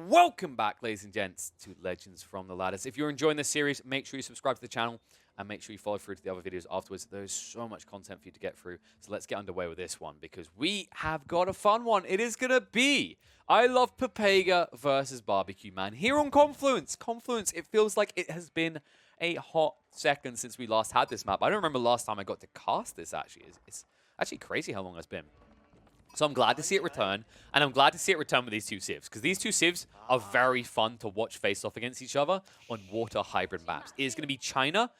Welcome back, ladies and gents, to Legends from the Ladders. If you're enjoying this series, make sure you subscribe to the channel and make sure you follow through to the other videos afterwards. There's so much content for you to get through. So let's get underway with this one because we have got a fun one. It is going to be I Love Papega versus Barbecue Man here on Confluence. Confluence, it feels like it has been a hot second since we last had this map. I don't remember last time I got to cast this, actually. It's actually crazy how long it's been. So I'm glad to see it return, and I'm glad to see it return with these two civs, because these two civs are very fun to watch face off against each other on water hybrid maps. It is going to be China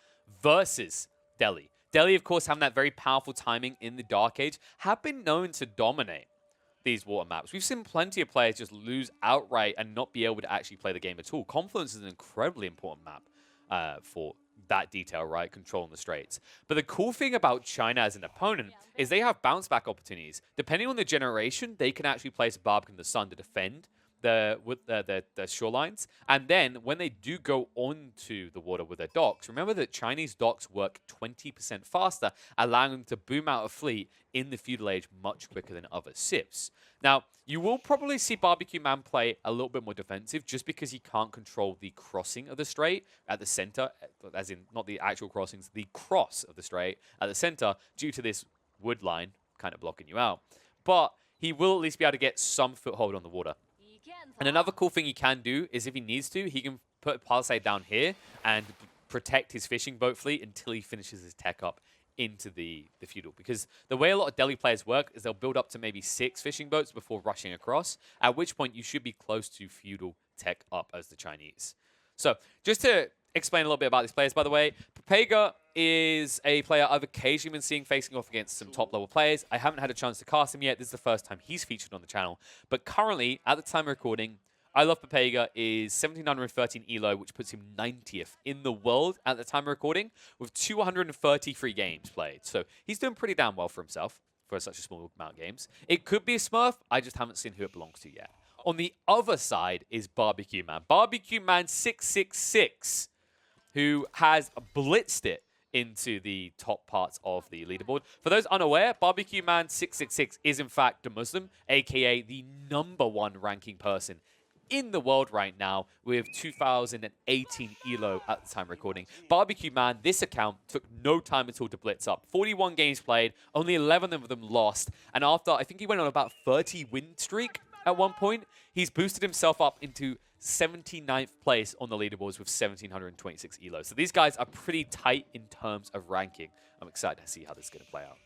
versus Delhi. Delhi, of course, having that very powerful timing in the Dark Age, have been known to dominate these water maps. We've seen plenty of players just lose outright and not be able to actually play the game at all. Confluence is an incredibly important map for that detail, right? Controlling the straits. But the cool thing about China as an opponent is they have bounce back opportunities. Depending on the generation, they can actually place Barbecue in the sun to defend the shorelines. And then when they do go onto the water with their docks, remember that Chinese docks work 20% faster, allowing them to boom out a fleet in the feudal age much quicker than other civs. Now, you will probably see Barbecue Man play a little bit more defensive just because he can't control the crossing of the strait at the center, as in not the actual crossings, the cross of the strait at the center due to this wood line kind of blocking you out. But he will at least be able to get some foothold on the water. And another cool thing he can do is if he needs to, he can put a palisade down here and protect his fishing boat fleet until he finishes his tech up into the feudal. Because the way a lot of Delhi players work is they'll build up to maybe 6 fishing boats before rushing across, at which point you should be close to feudal tech up as the Chinese. So just to explain a little bit about these players, by the way, Papega is a player I've occasionally been seeing facing off against some top-level players. I haven't had a chance to cast him yet. This is the first time he's featured on the channel. But currently, at the time of recording, I Love Papega is 1713 elo, which puts him 90th in the world at the time of recording, with 233 games played. So he's doing pretty damn well for himself for such a small amount of games. It could be a Smurf. I just haven't seen who it belongs to yet. On the other side is Barbecue Man. Barbecue Man 666, who has blitzed it into the top parts of the leaderboard. For those unaware, Barbecue Man 666 is in fact a Muslim, aka the #1 ranking person in the world right now with 2018 elo at the time recording. Barbecue Man, this account took no time at all to blitz up. 41 games played, only 11 of them lost, and after, I think he went on about 30 win streak at one point, he's boosted himself up into 79th place on the leaderboards with 1726 elo. So these guys are pretty tight in terms of ranking. I'm excited to see how this is going to play out.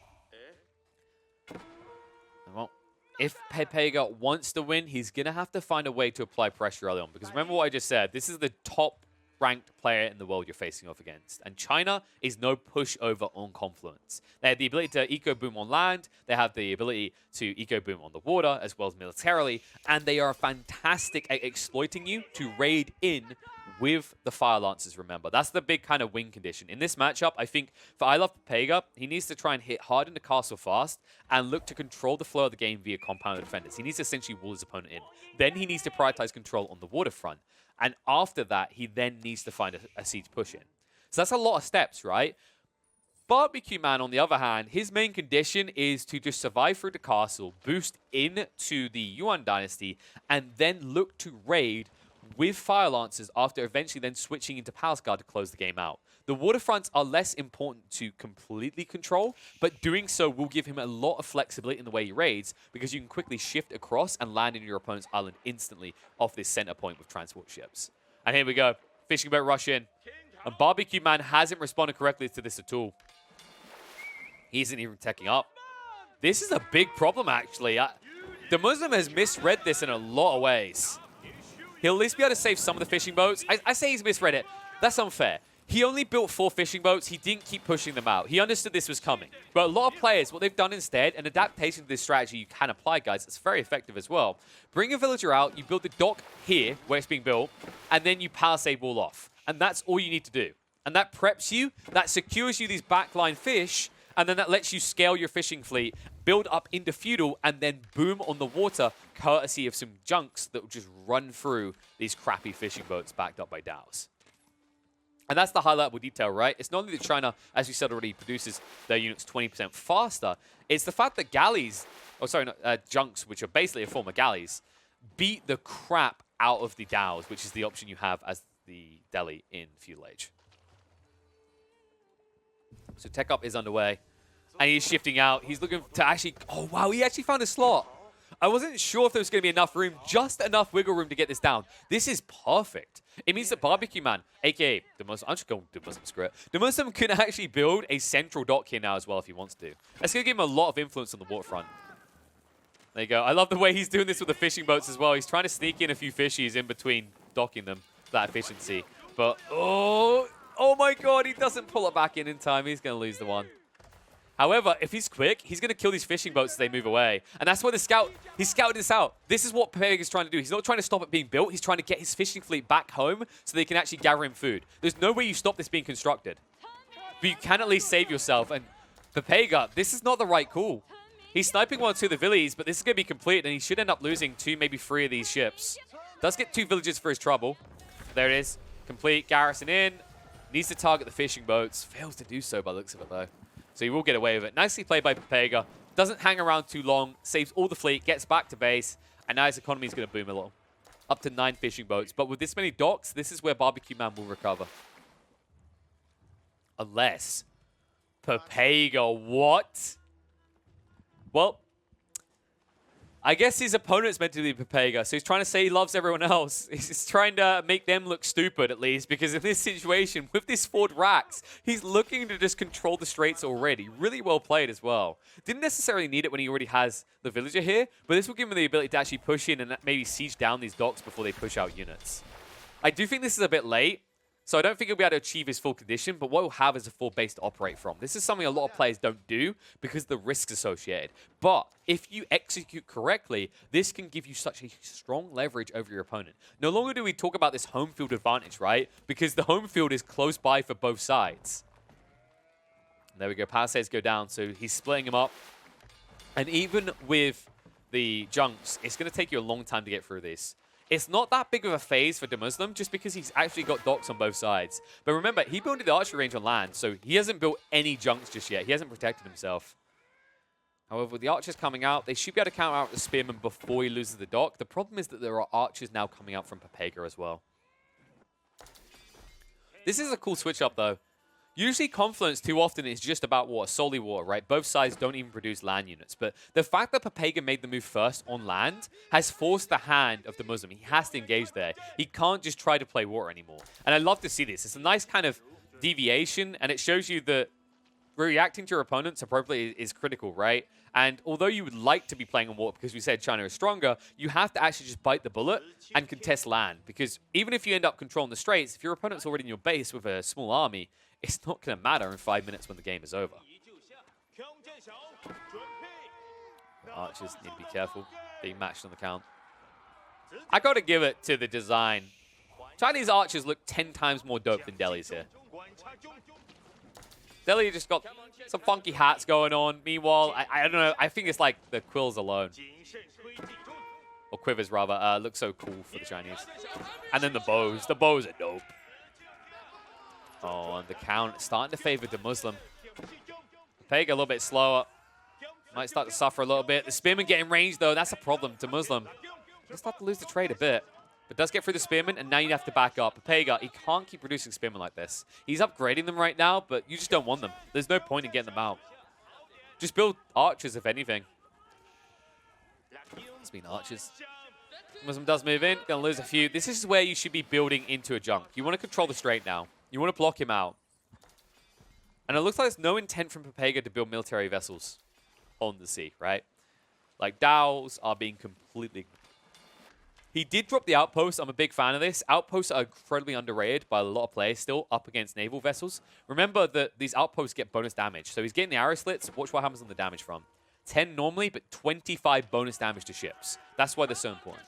Well, if Papega wants to win, he's going to have to find a way to apply pressure early on. Because remember what I just said, this is the top-ranked player in the world you're facing off against. And China is no pushover on Confluence. They have the ability to eco-boom on land. They have the ability to eco-boom on the water, as well as militarily. And they are fantastic at exploiting you to raid in with the Fire Lancers, remember. That's the big kind of win condition. In this matchup, I think for I Love Papega, he needs to try and hit hard in the castle fast and look to control the flow of the game via compounded defenders. He needs to essentially wall his opponent in. Then he needs to prioritize control on the waterfront. And after that, he then needs to find a siege push in. So that's a lot of steps, right? Barbecue Man, on the other hand, his main condition is to just survive through the castle, boost into the Yuan dynasty, and then look to raid with Fire Lancers after eventually then switching into Palace Guard to close the game out. The waterfronts are less important to completely control, but doing so will give him a lot of flexibility in the way he raids because you can quickly shift across and land in your opponent's island instantly off this center point with transport ships. And here we go. Fishing boat rush in. And Barbecue Man hasn't responded correctly to this at all. He isn't even teching up. This is a big problem, actually. The Muslim has misread this in a lot of ways. He'll at least be able to save some of the fishing boats. I say he's misread it. That's unfair. He only built 4 fishing boats. He didn't keep pushing them out. He understood this was coming. But a lot of players, what they've done instead, an adaptation to this strategy you can apply, guys, it's very effective as well. Bring a villager out, you build the dock here, where it's being built, and then you palisade wall off. And that's all you need to do. And that preps you, that secures you these backline fish, and then that lets you scale your fishing fleet, build up into feudal, and then boom on the water, courtesy of some junks that will just run through these crappy fishing boats backed up by dhows. And that's the highlightable detail, right? It's not only that China, as you said already, produces their units 20% faster, it's the fact that galleys, junks, which are basically a form of galleys, beat the crap out of the Dows, which is the option you have as the Deli in Feudal Age. So Tech Up is underway, and he's shifting out. He's looking to actually... Oh, wow, he actually found a slot. I wasn't sure if there was going to be enough room, just enough wiggle room to get this down. This is perfect. It means that Barbecue Man, a.k.a. the Muslim... I'm just going to Muslim, screw it. The Muslim can actually build a central dock here now as well if he wants to. That's going to give him a lot of influence on the waterfront. There you go. I love the way he's doing this with the fishing boats as well. He's trying to sneak in a few fishies in between docking them for that efficiency. But, oh my god, he doesn't pull it back in time. He's going to lose the one. However, if he's quick, he's going to kill these fishing boats as they move away. And that's why the scout, he scouted this out. This is what PepElephant is trying to do. He's not trying to stop it being built. He's trying to get his fishing fleet back home so they can actually gather in food. There's no way you stop this being constructed. But you can at least save yourself. And PepElephant, this is not the right call. He's sniping 1 or 2 of the villies, but this is going to be complete, and he should end up losing 2, maybe 3 of these ships. Does get 2 villages for his trouble. There it is. Complete. Garrison in. Needs to target the fishing boats. Fails to do so by the looks of it, though. So he will get away with it. Nicely played by PepElephant. Doesn't hang around too long. Saves all the fleet. Gets back to base. And now his economy is going to boom a little. Up to 9 fishing boats. But with this many docks, this is where Barbecue Man will recover. Unless... PepElephant, what? Well, I guess his opponent's meant to be PepElephant, so he's trying to say he loves everyone else. He's trying to make them look stupid, at least, because in this situation, with this Ford Rax, he's looking to just control the Straits already. Really well played as well. Didn't necessarily need it when he already has the villager here, but this will give him the ability to actually push in and maybe siege down these docks before they push out units. I do think this is a bit late. So I don't think he'll be able to achieve his full condition, but what he'll have is a full base to operate from. This is something a lot of players don't do because of the risks associated. But if you execute correctly, this can give you such a strong leverage over your opponent. No longer do we talk about this home field advantage, right? Because the home field is close by for both sides. There we go. Palisades go down, so he's splitting them up. And even with the junks, it's going to take you a long time to get through this. It's not that big of a phase for the Muslim just because he's actually got docks on both sides. But remember, he built the archery range on land, so he hasn't built any junks just yet. He hasn't protected himself. However, with the archers coming out, they should be able to counter out the spearmen before he loses the dock. The problem is that there are archers now coming out from PepElephant as well. This is a cool switch up, though. Usually Confluence too often is just about water, solely water, right? Both sides don't even produce land units. But the fact that PepElephant made the move first on land has forced the hand of the Muslim. He has to engage there. He can't just try to play water anymore. And I love to see this. It's a nice kind of deviation, and it shows you that reacting to your opponents appropriately is critical, right? And although you would like to be playing on water because we said China is stronger, you have to actually just bite the bullet and contest land. Because even if you end up controlling the Straits, if your opponent's already in your base with a small army, it's not going to matter in 5 minutes when the game is over. Archers need to be careful, being matched on the count. I got to give it to the design. Chinese archers look 10 times more dope than Delhi's here. Delhi just got some funky hats going on. Meanwhile, I don't know, I think it's like the quills alone. Or quivers, rather. Look so cool for the Chinese. And then the bows. The bows are dope. Oh, and the count starting to favor the Muslim. PepElephant a little bit slower. Might start to suffer a little bit. The spearman getting range, though. That's a problem to Muslim. He'll start to lose the trade a bit. But does get through the spearman, and now you have to back up. PepElephant, he can't keep producing spearmen like this. He's upgrading them right now, but you just don't want them. There's no point in getting them out. Just build archers, if anything. It's been archers. Muslim does move in. Gonna lose a few. This is where you should be building into a junk. You want to control the strait now. You want to block him out. And it looks like there's no intent from PepElephant to build military vessels on the sea, right? Like, Dows are being completely... He did drop the outposts. I'm a big fan of this. Outposts are incredibly underrated by a lot of players still up against naval vessels. Remember that these outposts get bonus damage. So he's getting the arrow slits. Watch what happens on the damage from. 10 normally, but 25 bonus damage to ships. That's why they're so important.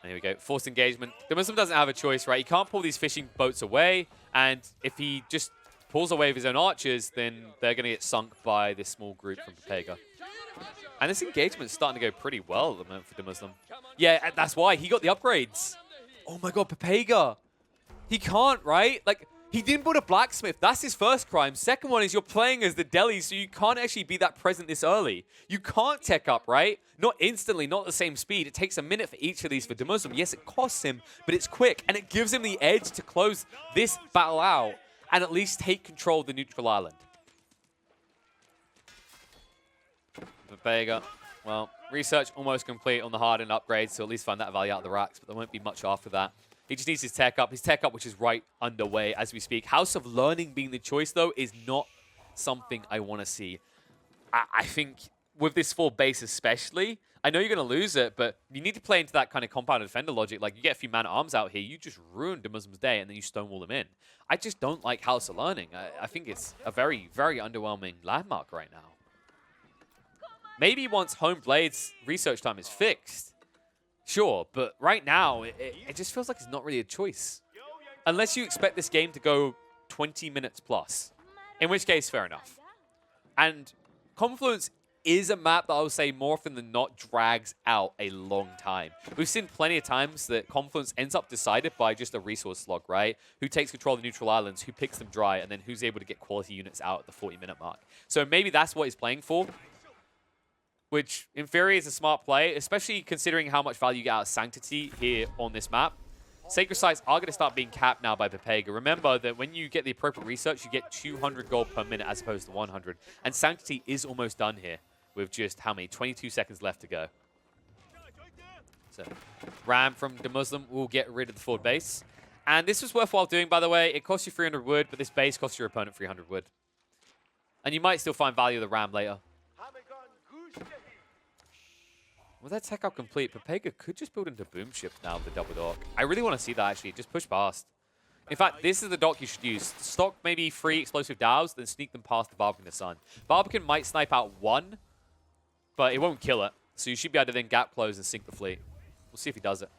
There we go. Forced engagement. The Muslim doesn't have a choice, right? He can't pull these fishing boats away. And if he just pulls away with his own archers, then they're going to get sunk by this small group from PepElephant. And this engagement's starting to go pretty well at the moment for the Muslim. Yeah, that's why. He got the upgrades. Oh my god, PepElephant. He can't, right? Like, He didn't build a blacksmith. That's his first crime. Second one is you're playing as the deli, so you can't actually be that present this early. You can't tech up, right? Not instantly, not at the same speed. It takes a minute for each of these for Demuslim. Yes, it costs him, but it's quick, and it gives him the edge to close this battle out and at least take control of the neutral island. PepElephant, well, research almost complete on the hardened upgrade, so at least find that value out of the racks, but there won't be much after that. He just needs his tech up, which is right underway as we speak. House of Learning being the choice, though, is not something I want to see. I think with this full base especially, I know you're going to lose it, but you need to play into that kind of compound defender logic. Like, you get a few man-at-arms out here, you just ruined Demuslim's day, and then you stonewall them in. I just don't like House of Learning. I think it's a very, very underwhelming landmark right now. Maybe once Home Blade's research time is fixed, sure, but right now, it just feels like it's not really a choice. Unless you expect this game to go 20 minutes plus, in which case, fair enough. And Confluence is a map that I would say more often than not drags out a long time. We've seen plenty of times that Confluence ends up decided by just a resource slog, right? Who takes control of the neutral islands, who picks them dry, and then who's able to get quality units out at the 40-minute mark. So maybe that's what he's playing for, which in theory is a smart play, especially considering how much value you get out of Sanctity here on this map. Sacred Sites are going to start being capped now by PepElephant. Remember that when you get the appropriate research, you get 200 gold per minute as opposed to 100. And Sanctity is almost done here with just, how many, 22 seconds left to go. So Ram from Demuslim will get rid of the forward base. And this was worthwhile doing, by the way. It costs you 300 wood, but this base costs your opponent 300 wood. And you might still find value of the Ram later. With that tech out complete, PepElephant could just build into boom ships now with the double dock. I really want to see that, actually. Just push past. In fact, this is the dock you should use. Stock maybe 3 explosive dows, then sneak them past the Barbican the Sun. Barbican might snipe out 1, but it won't kill it. So you should be able to then gap close and sink the fleet. We'll see if he does it.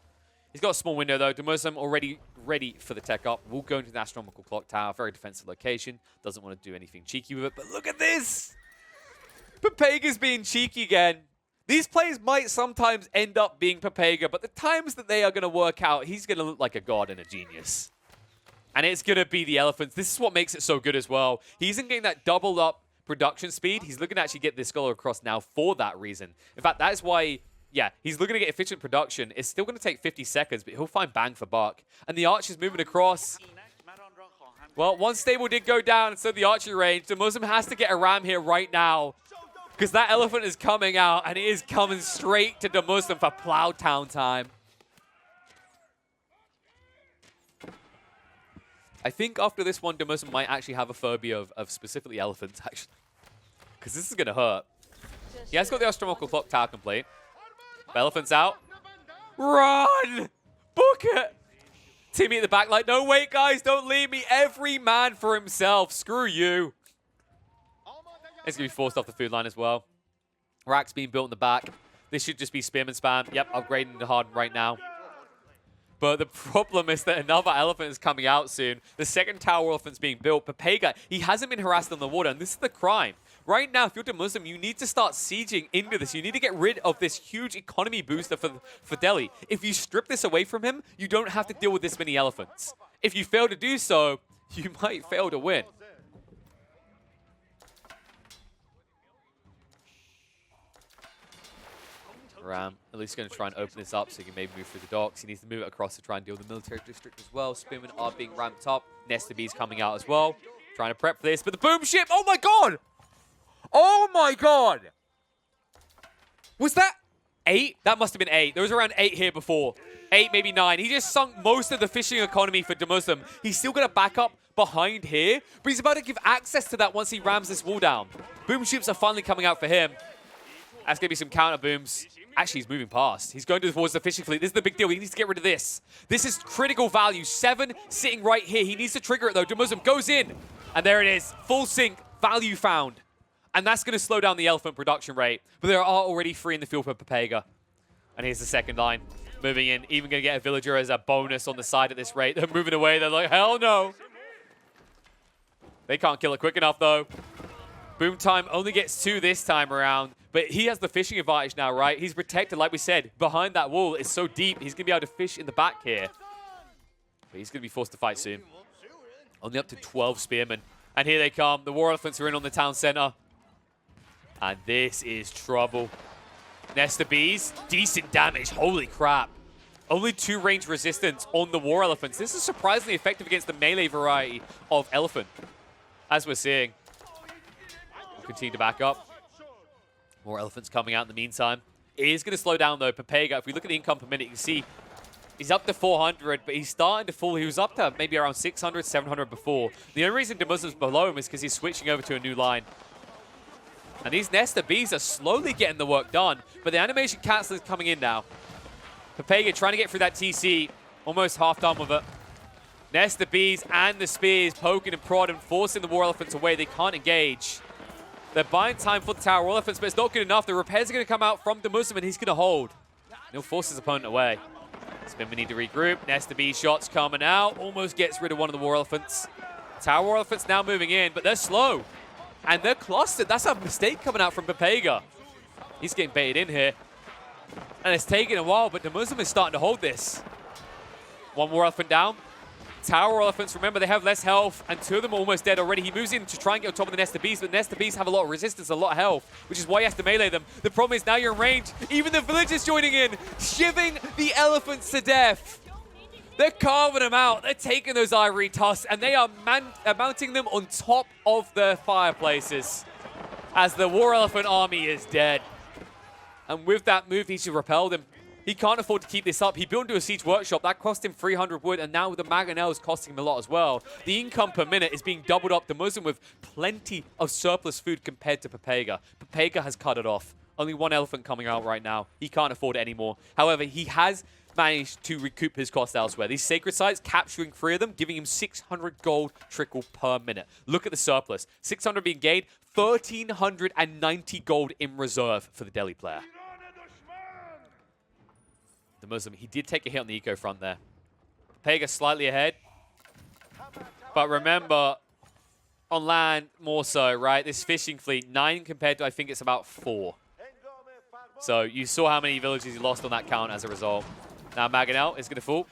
He's got a small window, though. Demuslim already ready for the tech up. Will go into the astronomical clock tower. Very defensive location. Doesn't want to do anything cheeky with it. But look at this! PepElephant's being cheeky again. These plays might sometimes end up being PepElephant, but the times that they are going to work out, he's going to look like a god and a genius. And it's going to be the Elephants. This is what makes it so good as well. He isn't getting that doubled up production speed. He's looking to actually get this scholar across now for that reason. In fact, that is why, yeah, he's looking to get efficient production. It's still going to take 50 seconds, but he'll find bang for buck. And the archer's moving across. Well, one stable did go down, so the archery range. Demuslim has to get a ram here right now, because that elephant is coming out, and it is coming straight to Demuslim for Plowtown time. I think after this one, Demuslim might actually have a phobia of specifically elephants, actually. Because this is going to hurt. He has got the astronomical clock tower complete. Elephant's out. Run! Book it! Timmy at the back like, no, wait, guys, don't leave me. Every man for himself. Screw you. It's going to be forced off the food line as well. Racks being built in the back. This should just be spearman spam. Yep, upgrading to harden right now. But the problem is that another elephant is coming out soon. The second tower elephant's being built. PepElephant, he hasn't been harassed on the water, and this is the crime. Right now, if you're Demuslim, you need to start sieging into this. You need to get rid of this huge economy booster for Delhi. If you strip this away from him, you don't have to deal with this many elephants. If you fail to do so, you might fail to win. Ram at least going to try and open this up so he can maybe move through the docks. He needs to move it across to try and deal with the military district as well. Spearmen are being ramped up. Nesta B's coming out as well. Trying to prep for this. But the boom ship, oh my god! Oh my god! Was that 8? That must have been 8. There was around 8 here before. 8, maybe 9. He just sunk most of the fishing economy for Demuslim. He's still going to back up behind here, but he's about to give access to that once he rams this wall down. Boom ships are finally coming out for him. That's going to be some counter booms. Actually, he's moving past. He's going towards the fishing fleet. This is the big deal. He needs to get rid of this. This is critical value. 7 sitting right here. He needs to trigger it, though. Demuslim goes in. And there it is. Full sync. Value found. And that's going to slow down the elephant production rate. But there are already 3 in the field for PepElephant. And here's the second line. Moving in. Even going to get a villager as a bonus on the side at this rate. They're moving away. They're like, hell no. They can't kill it quick enough, though. Boom time only gets 2 this time around. But he has the fishing advantage now, right? He's protected, like we said. Behind that wall is so deep, he's going to be able to fish in the back here. But he's going to be forced to fight soon. Only up to 12 spearmen. And here they come. The war elephants are in on the town center. And this is trouble. Nesta bees, decent damage. Holy crap. Only 2 range resistance on the war elephants. This is surprisingly effective against the melee variety of elephant, as we're seeing. We'll continue to back up. More elephants coming out in the meantime. It is going to slow down, though. Pepega, if we look at the income per minute, you can see he's up to 400, but he's starting to fall. He was up to maybe around 600, 700 before. The only reason Demuslim's below him is because he's switching over to a new line. And these Nesta bees are slowly getting the work done, but the animation cancel is coming in now. Pepega trying to get through that TC, almost half done with it. Nesta bees and the spears poking and prodding, forcing the war elephants away. They can't engage. They're buying time for the tower elephants, but it's not good enough. The repairs are going to come out from the Muslim, and he's going to hold. He'll force his opponent away. Spin, we need to regroup. Nesta bee shots coming out. Almost gets rid of one of the war elephants. Tower war elephants now moving in, but they're slow. And they're clustered. That's a mistake coming out from Pepega. He's getting baited in here. And it's taking a while, but the Muslim is starting to hold this. One war elephant down. Tower elephants, remember, they have less health, and 2 of them are almost dead already. He moves in to try and get on top of the Nesta bees, but Nesta bees have a lot of resistance, a lot of health, which is why he has to melee them. The problem is now you're in range. Even the villagers joining in, shivving the elephants to death. They're carving them out. They're taking those ivory tusks, and they are mounting them on top of the fireplaces as the war elephant army is dead. And with that move, he should repel them. He can't afford to keep this up. He built into a siege workshop. That cost him 300 wood, and now with the mangonel is costing him a lot as well. The income per minute is being doubled up. The Muslim with plenty of surplus food compared to Pepega. Pepega has cut it off. Only 1 elephant coming out right now. He can't afford it anymore. However, he has managed to recoup his cost elsewhere. These sacred sites, capturing 3 of them, giving him 600 gold trickle per minute. Look at the surplus. 600 being gained, 1,390 gold in reserve for the Delhi player. The Muslim, he did take a hit on the eco front there. Pega slightly ahead. But remember, on land more so, right? This fishing fleet, 9 compared to, I think it's about 4. So you saw how many villages he lost on that count as a result. Now Maganel is going to fall.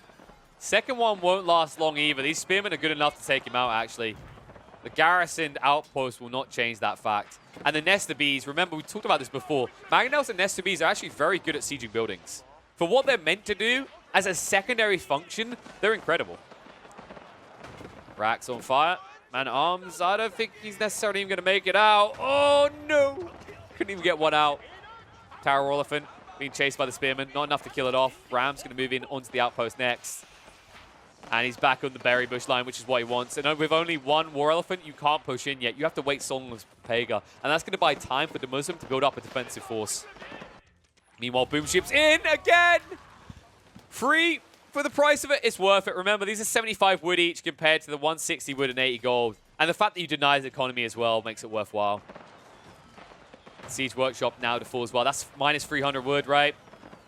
Second one won't last long either. These spearmen are good enough to take him out, actually. The garrisoned outpost will not change that fact. And the Nesta bees, remember, we talked about this before. Maganels and Nesta bees are actually very good at sieging buildings. For what they're meant to do, as a secondary function, they're incredible. Rack's on fire. Man-at-arms, I don't think he's necessarily even going to make it out. Oh, no. Couldn't even get one out. Tower elephant being chased by the spearman. Not enough to kill it off. Ram's going to move in onto the outpost next. And he's back on the berry bush line, which is what he wants. And with only 1 war elephant, you can't push in yet. You have to wait so long as Pega. And that's going to buy time for the Muslim to build up a defensive force. Meanwhile, Boom Ship's in again! Free for the price of it. It's worth it. Remember, these are 75 wood each compared to the 160 wood and 80 gold. And the fact that you deny the economy as well makes it worthwhile. Siege Workshop now to fall as well. That's minus 300 wood, right?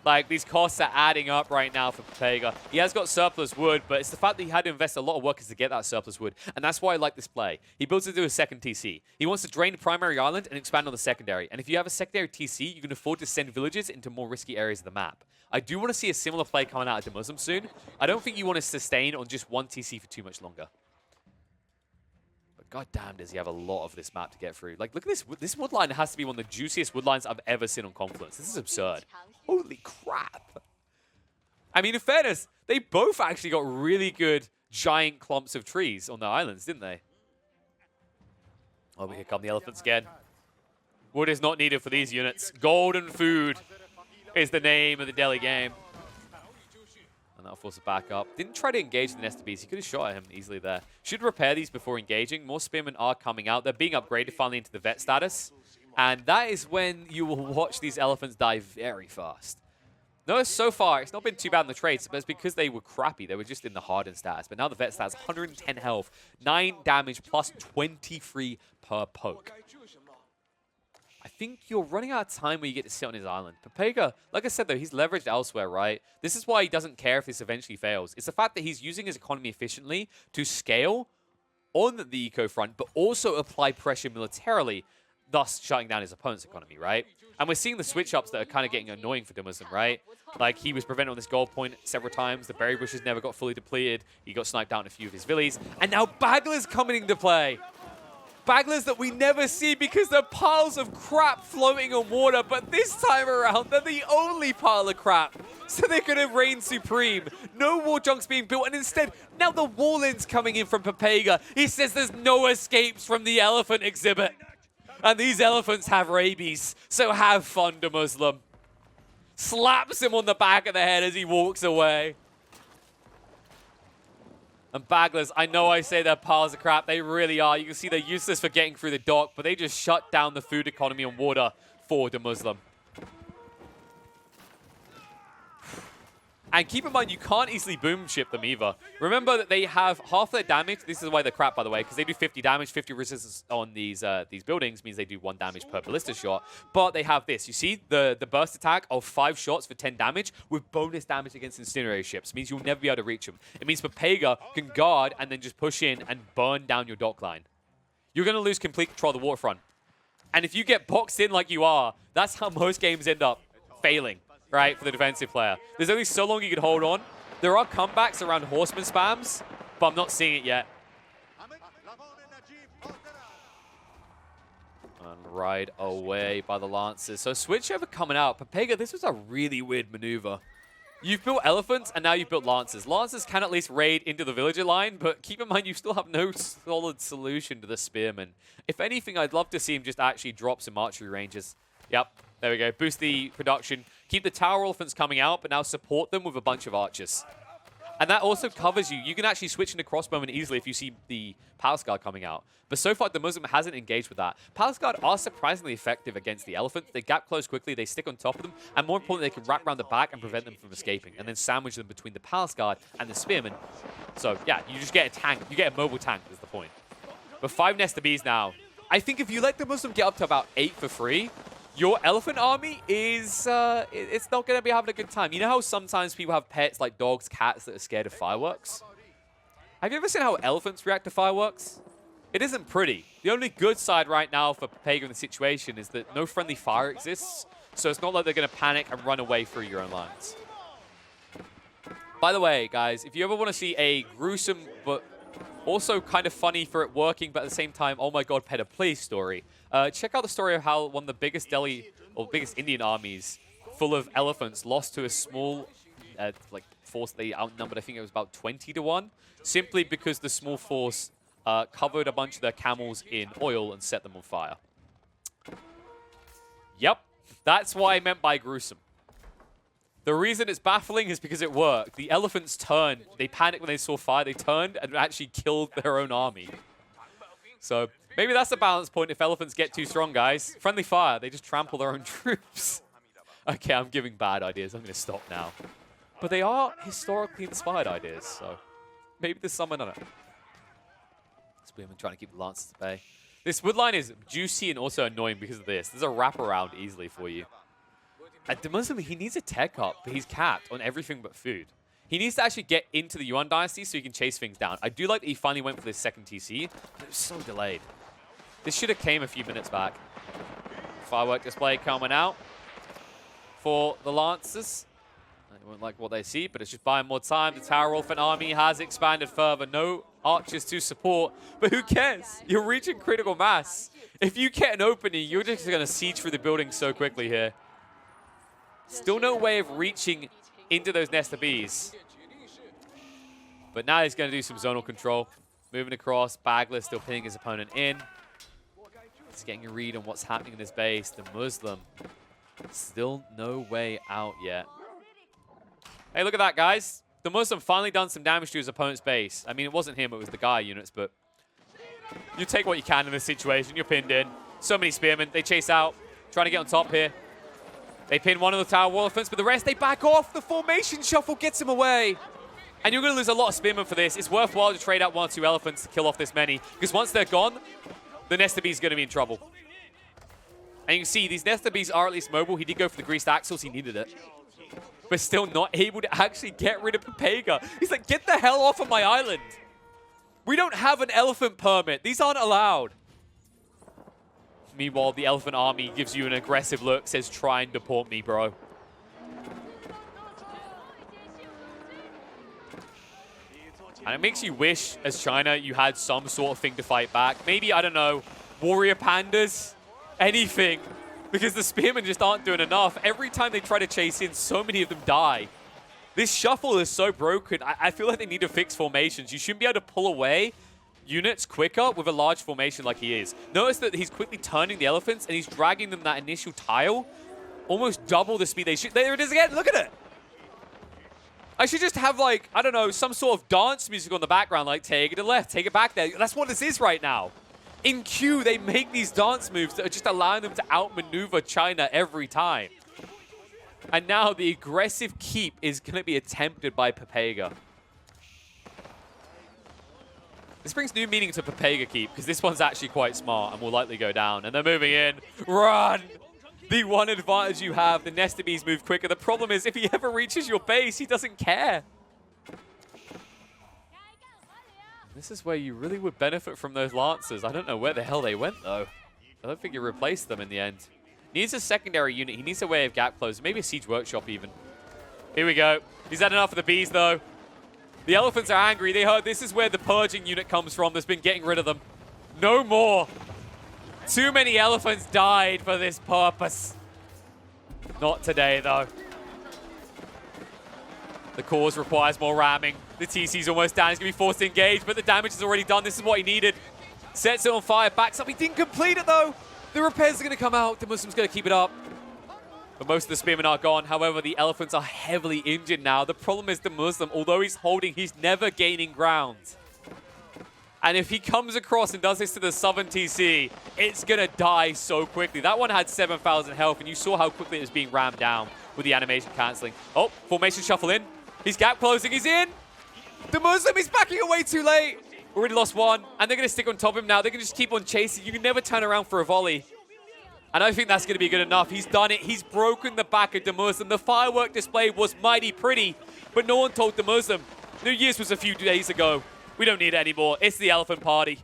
Like, these costs are adding up right now for Pepega. He has got surplus wood, but it's the fact that he had to invest a lot of workers to get that surplus wood. And that's why I like this play. He builds it to a second TC. He wants to drain the primary island and expand on the secondary. And if you have a secondary TC, you can afford to send villages into more risky areas of the map. I do want to see a similar play coming out of the Muslim soon. I don't think you want to sustain on just 1 TC for too much longer. But goddamn, does he have a lot of this map to get through. Like, look at this. This wood line has to be one of the juiciest wood lines I've ever seen on Confluence. This is absurd. Holy crap. I mean, in fairness, they both actually got really good giant clumps of trees on their islands, didn't they? Oh, here come the elephants again. Wood is not needed for these units. Golden food is the name of the Delhi game. And that'll force it back up. Didn't try to engage the Nesta bees. He could have shot at him easily there. Should repair these before engaging. More spearmen are coming out. They're being upgraded finally into the vet status. And that is when you will watch these elephants die very fast. Notice so far, it's not been too bad in the trades, but it's because they were crappy. They were just in the hardened status. But now the vet stats, 110 health, 9 damage, plus 23 per poke. I think you're running out of time where you get to sit on his island. Pepega, like I said, though, he's leveraged elsewhere, right? This is why he doesn't care if this eventually fails. It's the fact that he's using his economy efficiently to scale on the eco front, but also apply pressure militarily. thus shutting down his opponent's economy, right? And we're seeing the switch-ups that are kind of getting annoying for Muslim, right? Like, he was prevented on this gold point several times. The berry bushes never got fully depleted. He got sniped out in a few of his villies. And now Bagler's coming into play. Bagglers that we never see because they're piles of crap floating on water, but this time around, they're the only pile of crap. So they're going to reign supreme. No war junks being built, and instead, now the Warlin's coming in from Pepega. He says there's no escapes from the elephant exhibit. And these elephants have rabies, so have fun, to Muslim. Slaps him on the back of the head as he walks away. And Bagglers, I know I say they're piles of crap. They really are. You can see they're useless for getting through the dock, but they just shut down the food economy on water for the Muslim. And keep in mind, you can't easily boom ship them either. Remember that they have half their damage. This is why they're crap, by the way, because they do 50 damage, 50 resistance on these buildings, means they do 1 damage per ballista shot. But they have this. You see the burst attack of 5 shots for 10 damage with bonus damage against incinerator ships. It means you'll never be able to reach them. It means Pepega can guard and then just push in and burn down your dock line. You're going to lose complete control of the waterfront. And if you get boxed in like you are, that's how most games end up failing. Right, for the defensive player. There's only so long you can hold on. There are comebacks around horseman spams, but I'm not seeing it yet. And right away by the Lancers. So switch over coming out. Pepega, this was a really weird maneuver. You've built elephants, and now you've built Lancers. Lancers can at least raid into the villager line, but keep in mind you still have no solid solution to the spearmen. If anything, I'd love to see him just actually drop some archery ranges. Yep, there we go. Boost the production. Keep the tower elephants coming out, but now support them with a bunch of archers. And that also covers you. You can actually switch into crossbowmen easily if you see the Palace Guard coming out. But so far, the Muslim hasn't engaged with that. Palace Guard are surprisingly effective against the elephants. They gap close quickly, they stick on top of them, and more importantly, they can wrap around the back and prevent them from escaping, and then sandwich them between the Palace Guard and the spearmen. So yeah, you just get a tank. You get a mobile tank is the point. But 5 Nesta Bees now. I think if you let the Muslim get up to about 8 for free, your elephant army is, it's not going to be having a good time. You know how sometimes people have pets like dogs, cats that are scared of fireworks? Have you ever seen how elephants react to fireworks? It isn't pretty. The only good side right now for Pepega in the situation is that no friendly fire exists, so it's not like they're going to panic and run away through your own lines. By the way, guys, if you ever want to see a gruesome but also kind of funny for it working, but at the same time, oh my god, PepElephant story. Check out the story of how one of the biggest biggest Indian armies full of elephants lost to a small force. They outnumbered, I think it was about 20 to 1, simply because the small force covered a bunch of their camels in oil and set them on fire. Yep, that's what I meant by gruesome. The reason it's baffling is because it worked. The elephants turned. They panicked when they saw fire. They turned and actually killed their own army. So maybe that's a balance point if elephants get too strong, guys. Friendly fire. They just trample their own troops. Okay, I'm giving bad ideas. I'm going to stop now. But they are historically inspired ideas, so maybe there's someone on it. Spearman trying to keep the Lancers at bay. This woodline is juicy and also annoying because of this. There's a wraparound easily for you. At the Muslim, he needs a tech up, but he's capped on everything but food. He needs to actually get into the Yuan Dynasty so he can chase things down. I do like that he finally went for this second TC, but it was so delayed. This should have came a few minutes back. Firework display coming out for the Lancers. They won't like what they see, but it's just buying more time. The Tower Elephant army has expanded further. No archers to support, but who cares? You're reaching critical mass. If you get an opening, you're just going to siege through the building so quickly here. Still no way of reaching into those Nesta Bees. But now he's going to do some zonal control. Moving across, Bagler still pinning his opponent in. He's getting a read on what's happening in his base. The Muslim, still no way out yet. Hey, look at that, guys. The Muslim finally done some damage to his opponent's base. I mean, it wasn't him, it was the Gaia units, but you take what you can in this situation. You're pinned in. So many spearmen. They chase out, trying to get on top here. They pin one of the tower elephants, but the rest, they back off. The formation shuffle gets him away. And you're going to lose a lot of spearmen for this. It's worthwhile to trade out 1 or 2 elephants to kill off this many, because once they're gone, the Nesta Bee is going to be in trouble. And you can see these Nesta Bees are at least mobile. He did go for the greased axles. He needed it. But still not able to actually get rid of Pepega. He's like, get the hell off of my island. We don't have an elephant permit. These aren't allowed. Meanwhile, the elephant army gives you an aggressive look, says, try and deport me, bro. And it makes you wish, as China, you had some sort of thing to fight back. Maybe, I don't know, warrior pandas? Anything. Because the spearmen just aren't doing enough. Every time they try to chase in, so many of them die. This shuffle is so broken. I feel like they need to fix formations. You shouldn't be able to pull away units quicker with a large formation like he is. Notice that he's quickly turning the elephants and he's dragging them that initial tile. Almost double the speed they should. There it is again. Look at it. I should just have, like, I don't know, some sort of dance music on the background, like, take it to the left, take it back there. That's what this is right now. In Q, they make these dance moves that are just allowing them to outmaneuver China every time. And now the aggressive keep is going to be attempted by Pepega. This brings new meaning to Pepega keep, because this one's actually quite smart and will likely go down. And they're moving in. Run! The one advantage you have, the Nesta Bees move quicker. The problem is, if he ever reaches your base, he doesn't care. This is where you really would benefit from those Lancers. I don't know where the hell they went, though. I don't think you replaced them in the end. Needs a secondary unit. He needs a way of gap close. Maybe a siege workshop, even. Here we go. He's had enough of the bees, though. The elephants are angry. They heard this is where the purging unit comes from that's been getting rid of them. No more. Too many elephants died for this purpose. Not today, though. The cause requires more ramming. The TC's almost down. He's going to be forced to engage, but the damage is already done. This is what he needed. Sets it on fire. Backs up. He didn't complete it, though. The repairs are going to come out. The Muslim's going to keep it up. But most of the spearmen are gone. However, the elephants are heavily injured now. The problem is the Muslim, although he's holding, he's never gaining ground. And if he comes across and does this to the southern TC, it's going to die so quickly. That one had 7,000 health, and you saw how quickly it was being rammed down with the animation cancelling. Oh, formation shuffle in. He's gap closing. He's in. The Muslim is backing away too late. Already lost one, and they're going to stick on top of him now. They can just keep on chasing. You can never turn around for a volley. And I think that's going to be good enough. He's done it. He's broken the back of the Muslim. The firework display was mighty pretty, but no one told the Muslim New Year's was a few days ago. We don't need it anymore. It's the elephant party.